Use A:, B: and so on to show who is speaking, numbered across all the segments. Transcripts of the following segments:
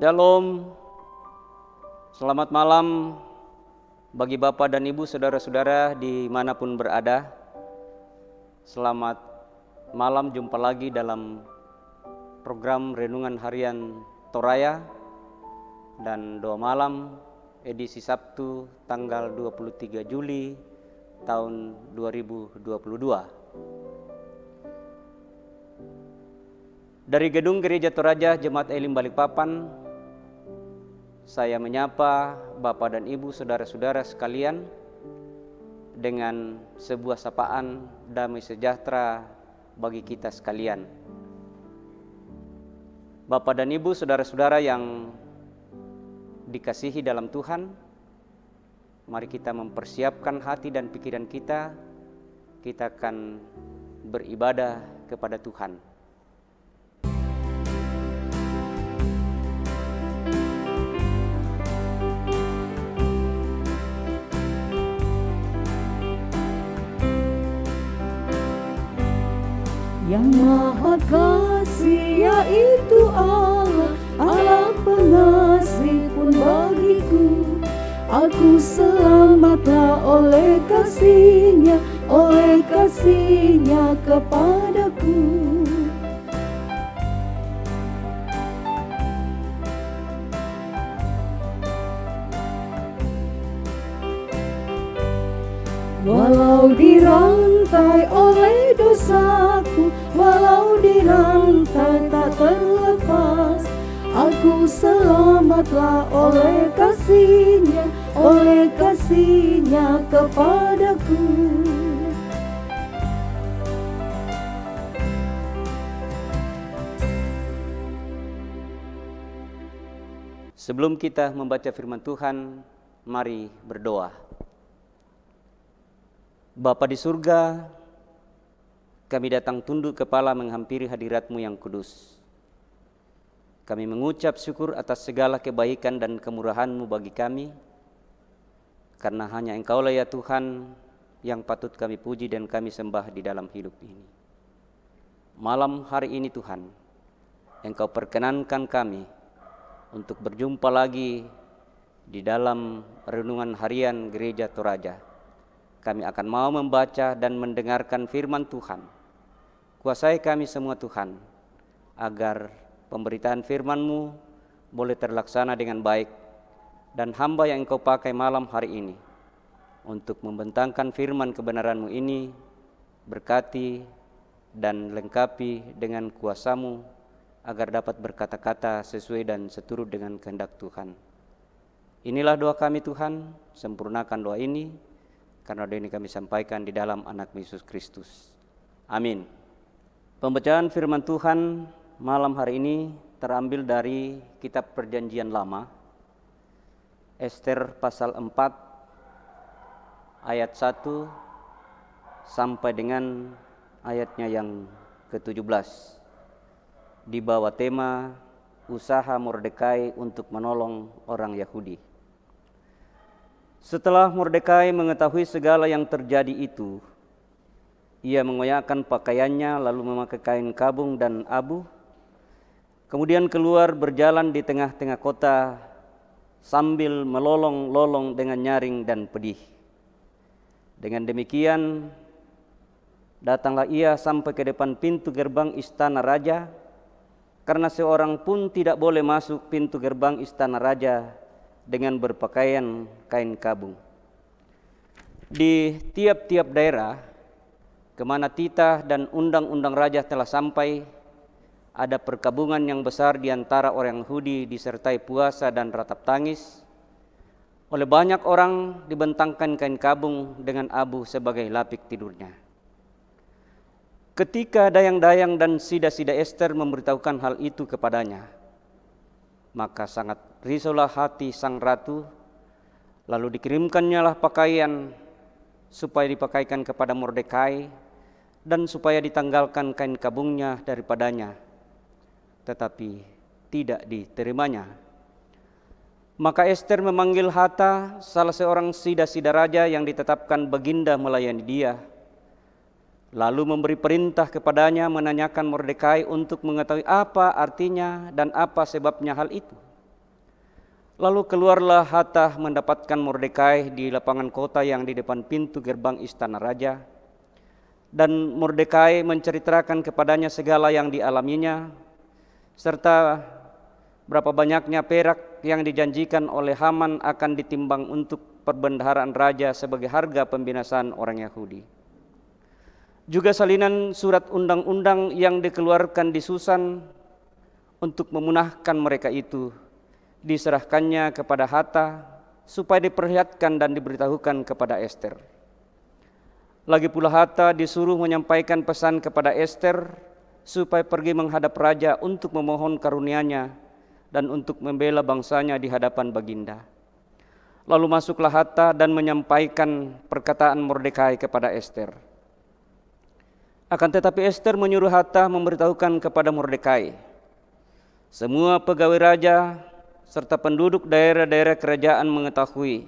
A: Shalom, selamat malam bagi Bapak dan Ibu, saudara-saudara dimanapun berada. Selamat malam, jumpa lagi dalam program Renungan Harian Toraya dan doa malam edisi Sabtu tanggal 23 Juli tahun 2022. Dari Gedung Gereja Toraja Jemaat Elim Balikpapan, saya menyapa Bapak dan Ibu, saudara-saudara sekalian dengan sebuah sapaan damai sejahtera bagi kita sekalian. Bapak dan Ibu, saudara-saudara yang dikasihi dalam Tuhan, mari kita mempersiapkan hati dan pikiran kita akan beribadah kepada Tuhan.
B: Yang Maha Kasih yaitu Allah pengasih pun bagiku. Aku selamatlah oleh kasih-Nya kepadaku. Walau dirantai oleh dosaku, walau dirantai tak terlepas, aku selamatlah oleh kasih-Nya kepadaku.
A: Sebelum kita membaca firman Tuhan, mari berdoa. Bapa di surga, kami datang tunduk kepala menghampiri hadirat-Mu yang kudus. Kami mengucap syukur atas segala kebaikan dan kemurahan-Mu bagi kami, karena hanya Engkau-lah ya Tuhan yang patut kami puji dan kami sembah di dalam hidup ini. Malam hari ini Tuhan, Engkau perkenankan kami untuk berjumpa lagi di dalam renungan harian Gereja Toraja. Kami akan mau membaca dan mendengarkan firman Tuhan. Kuasai kami semua Tuhan, agar pemberitaan firman-Mu boleh terlaksana dengan baik, dan hamba yang Engkau pakai malam hari ini untuk membentangkan firman kebenaran-Mu ini, berkati dan lengkapi dengan kuasa-Mu, agar dapat berkata-kata sesuai dan seturut dengan kehendak Tuhan. Inilah doa kami Tuhan, sempurnakan doa ini, karena doa ini kami sampaikan di dalam anak Yesus Kristus. Amin. Pembacaan firman Tuhan malam hari ini terambil dari kitab Perjanjian Lama, Ester pasal 4 ayat 1 sampai dengan ayatnya yang ke-17, di bawah tema usaha Mordekai untuk menolong orang Yahudi. Setelah Mordekai mengetahui segala yang terjadi itu, ia mengoyakkan pakaiannya lalu memakai kain kabung dan abu, kemudian keluar berjalan di tengah-tengah kota sambil melolong-lolong dengan nyaring dan pedih. Dengan demikian, datanglah ia sampai ke depan pintu gerbang istana raja, karena seorang pun tidak boleh masuk pintu gerbang istana raja dengan berpakaian kain kabung. Di tiap-tiap daerah kemana titah dan undang-undang raja telah sampai, ada perkabungan yang besar di antara orang Yahudi disertai puasa dan ratap tangis. Oleh banyak orang dibentangkan kain kabung dengan abu sebagai lapik tidurnya. Ketika dayang-dayang dan sida-sida Ester memberitahukan hal itu kepadanya, maka sangat risaulah hati sang ratu, lalu dikirimkannya lah pakaian supaya dipakaikan kepada Mordekai dan supaya ditanggalkan kain kabungnya daripadanya, tetapi tidak diterimanya. Maka Ester memanggil Hata, salah seorang sida-sida raja yang ditetapkan baginda melayani dia, lalu memberi perintah kepadanya menanyakan Mordekai untuk mengetahui apa artinya dan apa sebabnya hal itu. Lalu keluarlah Hathach mendapatkan Mordekai di lapangan kota yang di depan pintu gerbang istana raja. Dan Mordekai menceritakan kepadanya segala yang dialaminya, serta berapa banyaknya perak yang dijanjikan oleh Haman akan ditimbang untuk perbendaharaan raja sebagai harga pembinasaan orang Yahudi. Juga salinan surat undang-undang yang dikeluarkan di Susan untuk memunahkan mereka itu diserahkannya kepada Hathach supaya diperlihatkan dan diberitahukan kepada Ester. Lagi pula Hathach disuruh menyampaikan pesan kepada Ester supaya pergi menghadap raja untuk memohon karunia-Nya dan untuk membela bangsanya di hadapan baginda. Lalu masuklah Hathach dan menyampaikan perkataan Mordekai kepada Ester. Akan tetapi Ester menyuruh Hathach memberitahukan kepada Mordekai, semua pegawai raja serta penduduk daerah-daerah kerajaan mengetahui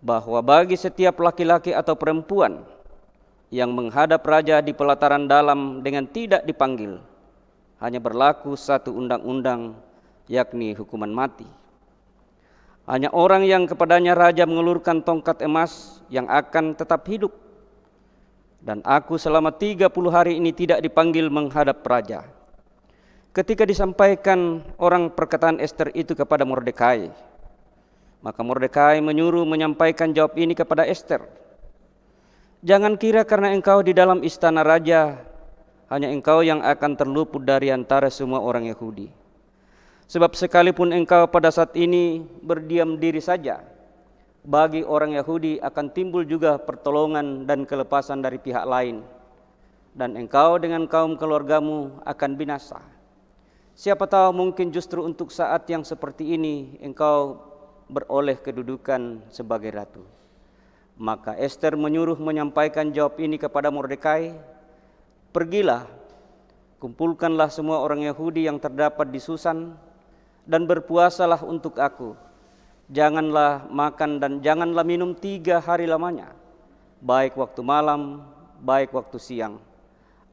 A: bahwa bagi setiap laki-laki atau perempuan yang menghadap raja di pelataran dalam dengan tidak dipanggil, hanya berlaku satu undang-undang, yakni hukuman mati. Hanya orang yang kepadanya raja mengulurkan tongkat emas yang akan tetap hidup. Dan aku selama 30 hari ini tidak dipanggil menghadap raja. Ketika disampaikan orang perkataan Ester itu kepada Mordekai, maka Mordekai menyuruh menyampaikan jawab ini kepada Ester. Jangan kira karena engkau di dalam istana raja, hanya engkau yang akan terluput dari antara semua orang Yahudi. Sebab sekalipun engkau pada saat ini berdiam diri saja, bagi orang Yahudi akan timbul juga pertolongan dan kelepasan dari pihak lain, dan engkau dengan kaum keluargamu akan binasa. Siapa tahu mungkin justru untuk saat yang seperti ini engkau beroleh kedudukan sebagai ratu. Maka Ester menyuruh menyampaikan jawab ini kepada Mordekai, pergilah, kumpulkanlah semua orang Yahudi yang terdapat di Susan, dan berpuasalah untuk aku. Janganlah makan dan janganlah minum 3 hari lamanya, baik waktu malam, baik waktu siang.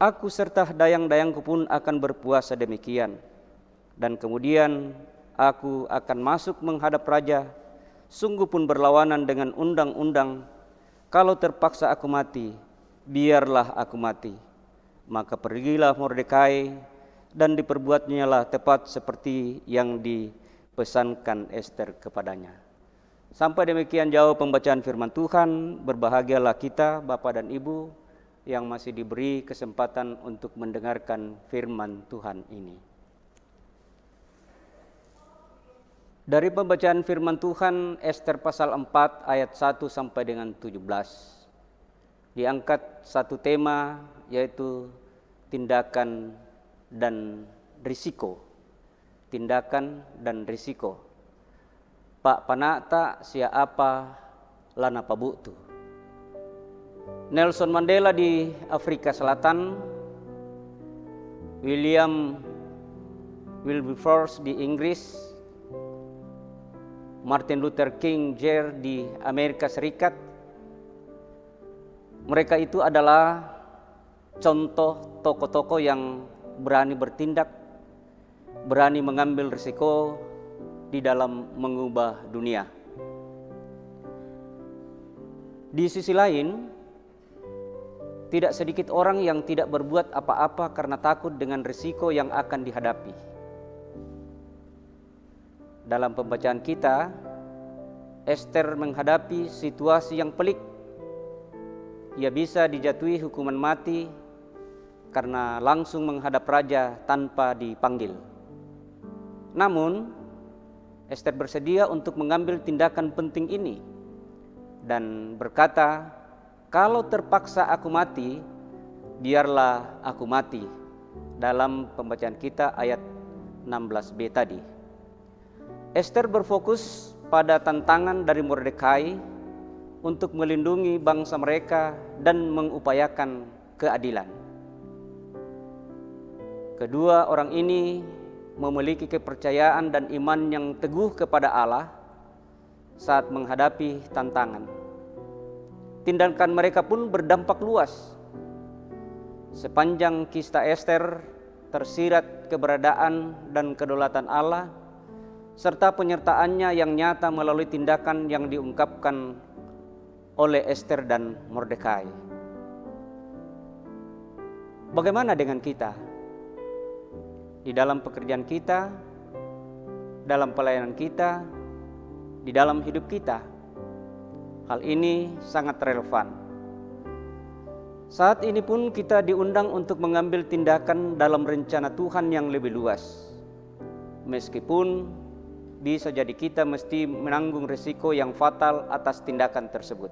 A: Aku serta dayang-dayangku pun akan berpuasa demikian. Dan kemudian aku akan masuk menghadap raja, sungguh pun berlawanan dengan undang-undang. Kalau terpaksa aku mati, biarlah aku mati. Maka pergilah Mordekai, dan diperbuatnyalah tepat seperti yang dipesankan Ester kepadanya. Sampai demikian jauh pembacaan firman Tuhan. Berbahagialah kita Bapak dan Ibu yang masih diberi kesempatan untuk mendengarkan firman Tuhan ini. Dari pembacaan firman Tuhan, Ester pasal 4 ayat 1 sampai dengan 17. Diangkat satu tema, yaitu tindakan dan risiko. Tindakan dan risiko. Pak panata siapa lana pabutu. Nelson Mandela di Afrika Selatan, William Wilberforce di Inggris, Martin Luther King Jr. di Amerika Serikat. Mereka itu adalah contoh tokoh-tokoh yang berani bertindak, berani mengambil risiko di dalam mengubah dunia. Di sisi lain, tidak sedikit orang yang tidak berbuat apa-apa karena takut dengan risiko yang akan dihadapi. Dalam pembacaan kita, Ester menghadapi situasi yang pelik. Ia bisa dijatuhi hukuman mati karena langsung menghadap raja tanpa dipanggil. Namun, Ester bersedia untuk mengambil tindakan penting ini dan berkata, kalau terpaksa aku mati, biarlah aku mati. Dalam pembacaan kita ayat 16b tadi. Ester berfokus pada tantangan dari Mordekai untuk melindungi bangsa mereka dan mengupayakan keadilan. Kedua orang ini memiliki kepercayaan dan iman yang teguh kepada Allah saat menghadapi tantangan. Tindakan mereka pun berdampak luas. Sepanjang kisah Ester tersirat keberadaan dan kedaulatan Allah serta penyertaannya yang nyata melalui tindakan yang diungkapkan oleh Ester dan Mordekai. Bagaimana dengan kita? Di dalam pekerjaan kita, dalam pelayanan kita, di dalam hidup kita. Hal ini sangat relevan. Saat ini pun kita diundang untuk mengambil tindakan dalam rencana Tuhan yang lebih luas. Meskipun bisa jadi kita mesti menanggung risiko yang fatal atas tindakan tersebut.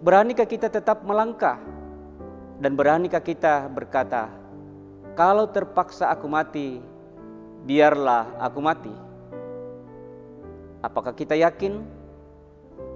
A: Beranikah kita tetap melangkah? Dan beranikah kita berkata, kalau terpaksa aku mati, biarlah aku mati? Apakah kita yakin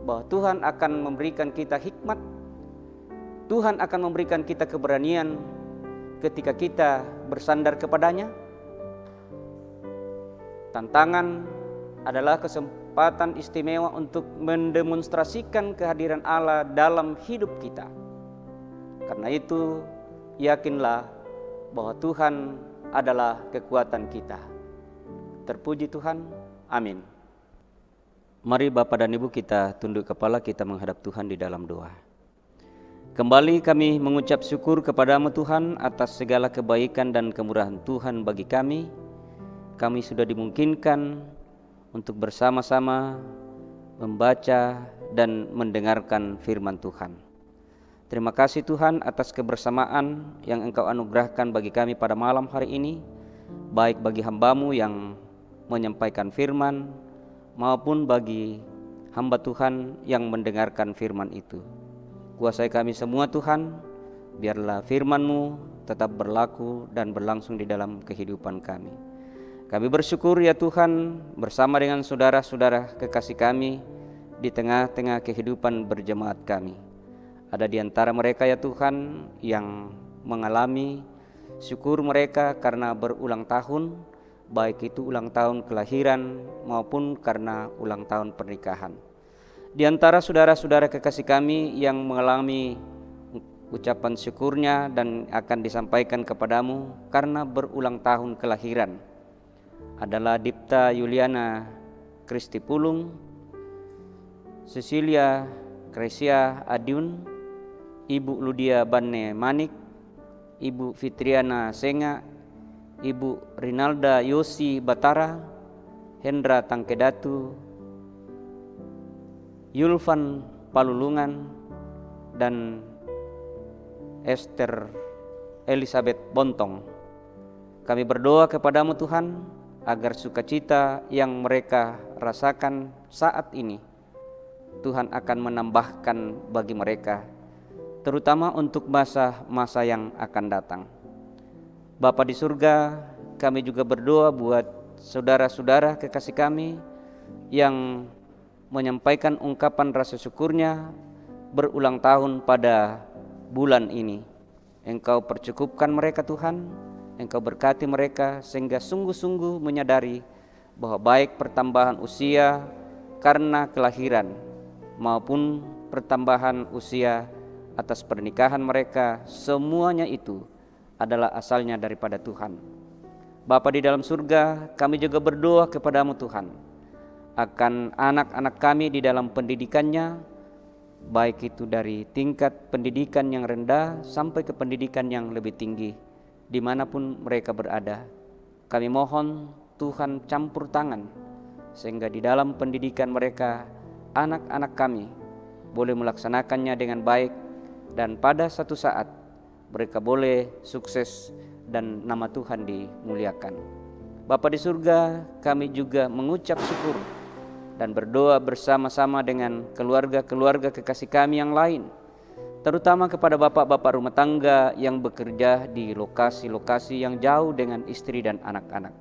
A: bahwa Tuhan akan memberikan kita hikmat? Tuhan akan memberikan kita keberanian ketika kita bersandar kepadanya? Tantangan adalah kesempatan istimewa untuk mendemonstrasikan kehadiran Allah dalam hidup kita. Karena itu, yakinlah bahwa Tuhan adalah kekuatan kita. Terpuji Tuhan. Amin. Mari Bapak dan Ibu kita tunduk kepala, kita menghadap Tuhan di dalam doa. Kembali kami mengucap syukur kepada-Mu Tuhan atas segala kebaikan dan kemurahan Tuhan bagi kami. Kami sudah dimungkinkan untuk bersama-sama membaca dan mendengarkan firman Tuhan. Terima kasih Tuhan atas kebersamaan yang Engkau anugerahkan bagi kami pada malam hari ini, baik bagi hamba-Mu yang menyampaikan firman, maupun bagi hamba Tuhan yang mendengarkan firman itu. Kuasai kami semua Tuhan, biarlah firman-Mu tetap berlaku dan berlangsung di dalam kehidupan kami. Kami bersyukur ya Tuhan, bersama dengan saudara-saudara kekasih kami di tengah-tengah kehidupan berjemaat kami. Ada di antara mereka ya Tuhan yang mengalami syukur mereka karena berulang tahun, baik itu ulang tahun kelahiran maupun karena ulang tahun pernikahan. Di antara saudara-saudara kekasih kami yang mengalami ucapan syukurnya dan akan disampaikan kepadamu karena berulang tahun kelahiran adalah Dipta Yuliana Kristi Pulung, Cecilia Kresia Adiun, Ibu Ludia Banne Manik, Ibu Fitriana Senga, Ibu Rinalda Yosi Batara, Hendra Tangkedatu, Yulvan Palulungan, dan Esther Elizabeth Bontong. Kami berdoa kepadamu Tuhan, agar sukacita yang mereka rasakan saat ini, Tuhan akan menambahkan bagi mereka, terutama untuk masa-masa yang akan datang. Bapa di surga, kami juga berdoa buat saudara-saudara kekasih kami yang menyampaikan ungkapan rasa syukurnya berulang tahun pada bulan ini. Engkau percukupkan mereka Tuhan, Engkau berkati mereka sehingga sungguh-sungguh menyadari bahwa baik pertambahan usia karena kelahiran maupun pertambahan usia atas pernikahan mereka, semuanya itu adalah asalnya daripada Tuhan. Bapa di dalam surga, kami juga berdoa kepadamu Tuhan akan anak-anak kami di dalam pendidikannya, baik itu dari tingkat pendidikan yang rendah sampai ke pendidikan yang lebih tinggi, dimanapun mereka berada. Kami mohon Tuhan campur tangan, sehingga di dalam pendidikan mereka, anak-anak kami boleh melaksanakannya dengan baik, dan pada satu saat mereka boleh sukses dan nama Tuhan dimuliakan. Bapa di surga, kami juga mengucap syukur dan berdoa bersama-sama dengan keluarga-keluarga kekasih kami yang lain, terutama kepada bapak-bapak rumah tangga yang bekerja di lokasi-lokasi yang jauh dengan istri dan anak-anak.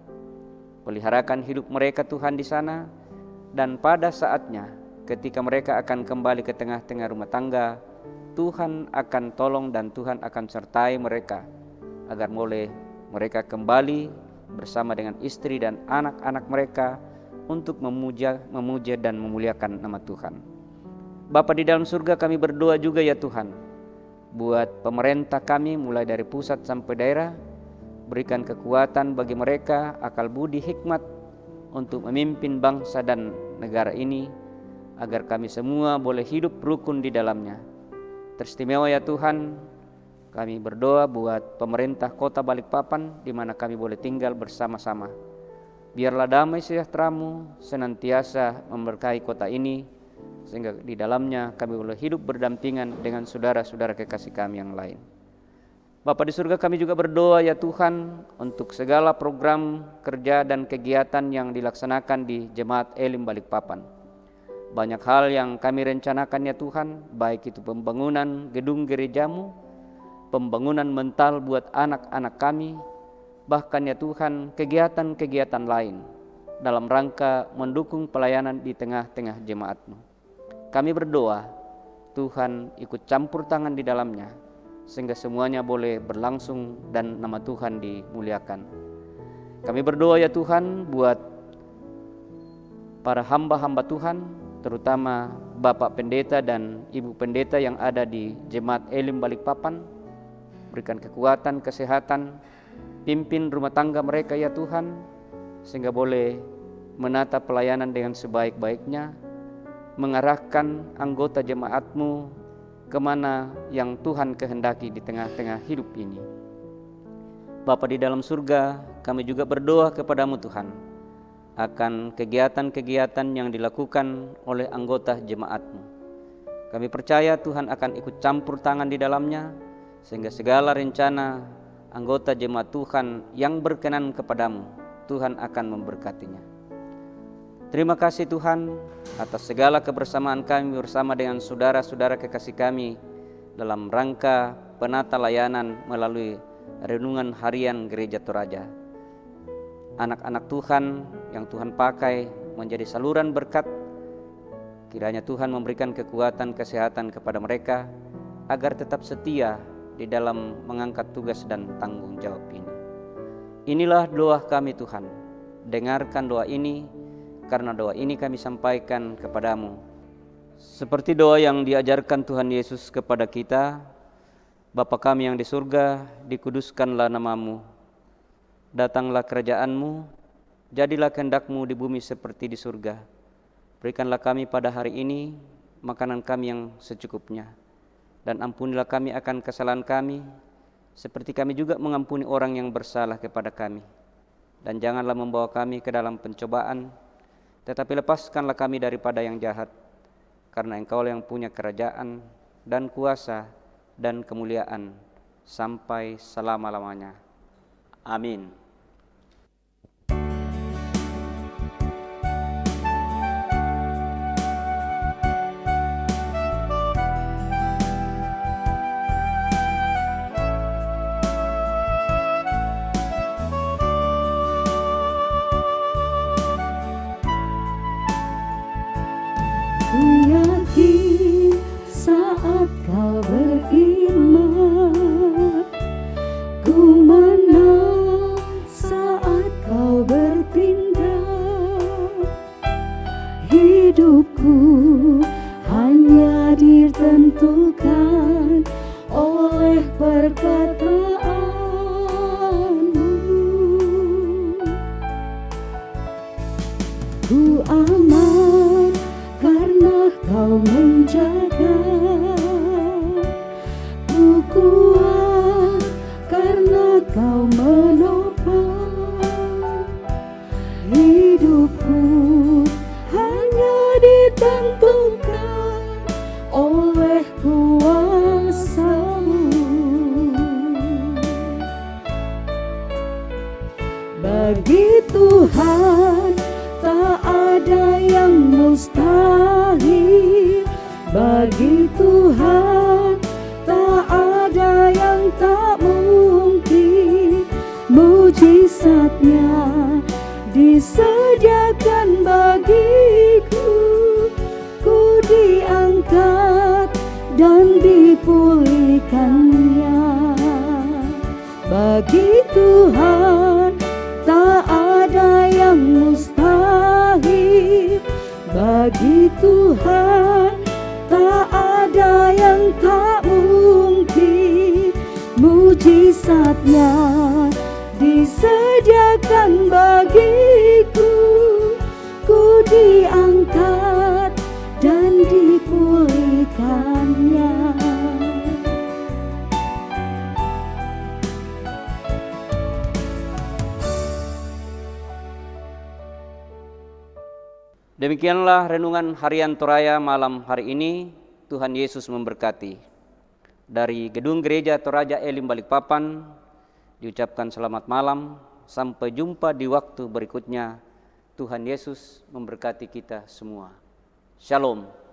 A: Peliharakan hidup mereka Tuhan di sana, dan pada saatnya ketika mereka akan kembali ke tengah-tengah rumah tangga, Tuhan akan tolong dan Tuhan akan sertai mereka agar boleh mereka kembali bersama dengan istri dan anak-anak mereka untuk memuja dan memuliakan nama Tuhan. Bapa di dalam surga, kami berdoa juga ya Tuhan, buat pemerintah kami mulai dari pusat sampai daerah, berikan kekuatan bagi mereka, akal budi hikmat untuk memimpin bangsa dan negara ini, agar kami semua boleh hidup rukun di dalamnya. Teristimewa ya Tuhan, kami berdoa buat pemerintah kota Balikpapan, di mana kami boleh tinggal bersama-sama. Biarlah damai sejahtera-Mu senantiasa memberkahi kota ini, sehingga di dalamnya kami boleh hidup berdampingan dengan saudara-saudara kekasih kami yang lain. Bapa di surga, kami juga berdoa ya Tuhan untuk segala program kerja dan kegiatan yang dilaksanakan di Jemaat Elim Balikpapan. Banyak hal yang kami rencanakan ya Tuhan, baik itu pembangunan gedung gereja-Mu, pembangunan mental buat anak-anak kami, bahkan ya Tuhan kegiatan-kegiatan lain dalam rangka mendukung pelayanan di tengah-tengah jemaat-Mu. Kami berdoa Tuhan ikut campur tangan di dalamnya, sehingga semuanya boleh berlangsung dan nama Tuhan dimuliakan. Kami berdoa ya Tuhan buat para hamba-hamba Tuhan, terutama Bapak Pendeta dan Ibu Pendeta yang ada di Jemaat Elim Balikpapan. Berikan kekuatan, kesehatan, pimpin rumah tangga mereka ya Tuhan, sehingga boleh menata pelayanan dengan sebaik-baiknya, mengarahkan anggota jemaat-Mu kemana yang Tuhan kehendaki di tengah-tengah hidup ini. Bapa di dalam surga, kami juga berdoa kepadamu Tuhan akan kegiatan-kegiatan yang dilakukan oleh anggota jemaat-Mu. Kami percaya Tuhan akan ikut campur tangan di dalamnya, sehingga segala rencana anggota jemaat Tuhan yang berkenan kepadamu, Tuhan akan memberkatinya. Terima kasih Tuhan atas segala kebersamaan kami bersama dengan saudara-saudara kekasih kami dalam rangka penata layanan melalui renungan harian Gereja Toraja. Anak-anak Tuhan yang Tuhan pakai menjadi saluran berkat, kiranya Tuhan memberikan kekuatan, kesehatan kepada mereka agar tetap setia di dalam mengangkat tugas dan tanggung jawab ini. Inilah doa kami Tuhan, dengarkan doa ini, karena doa ini kami sampaikan kepadamu seperti doa yang diajarkan Tuhan Yesus kepada kita. Bapa kami yang di surga, dikuduskanlah nama-Mu, datanglah kerajaan-Mu, jadilah kehendak-Mu di bumi seperti di surga. Berikanlah kami pada hari ini makanan kami yang secukupnya, dan ampunilah kami akan kesalahan kami, seperti kami juga mengampuni orang yang bersalah kepada kami. Dan janganlah membawa kami ke dalam pencobaan, tetapi lepaskanlah kami daripada yang jahat, karena Engkau yang punya kerajaan dan kuasa dan kemuliaan sampai selama-lamanya. Amin.
B: Ku yakin saat kau beriman, ku menang saat kau bertindak. Hidupku hanya ditentukan oleh perkataanmu. Ku aman karena kau menjaga, ku kuat karena kau menopang. Hidupku hanya ditentukan oleh kuasa-Mu. Bagi Tuhan tak ada yang mustahil, bagi Tuhan tak ada yang tak mungkin. Mujizat-Nya disediakan bagiku, ku diangkat dan dipulihkannya. Bagi Tuhan tak ada yang mustahil, bagi Tuhan tak ada yang tak mungkin. Mujizat-Nya disediakan bagiku,
A: Demikianlah renungan harian Toraya malam hari ini. Tuhan Yesus memberkati. Dari Gedung Gereja Toraja Elim Balikpapan diucapkan selamat malam. Sampai jumpa di waktu berikutnya. Tuhan Yesus memberkati kita semua. Shalom.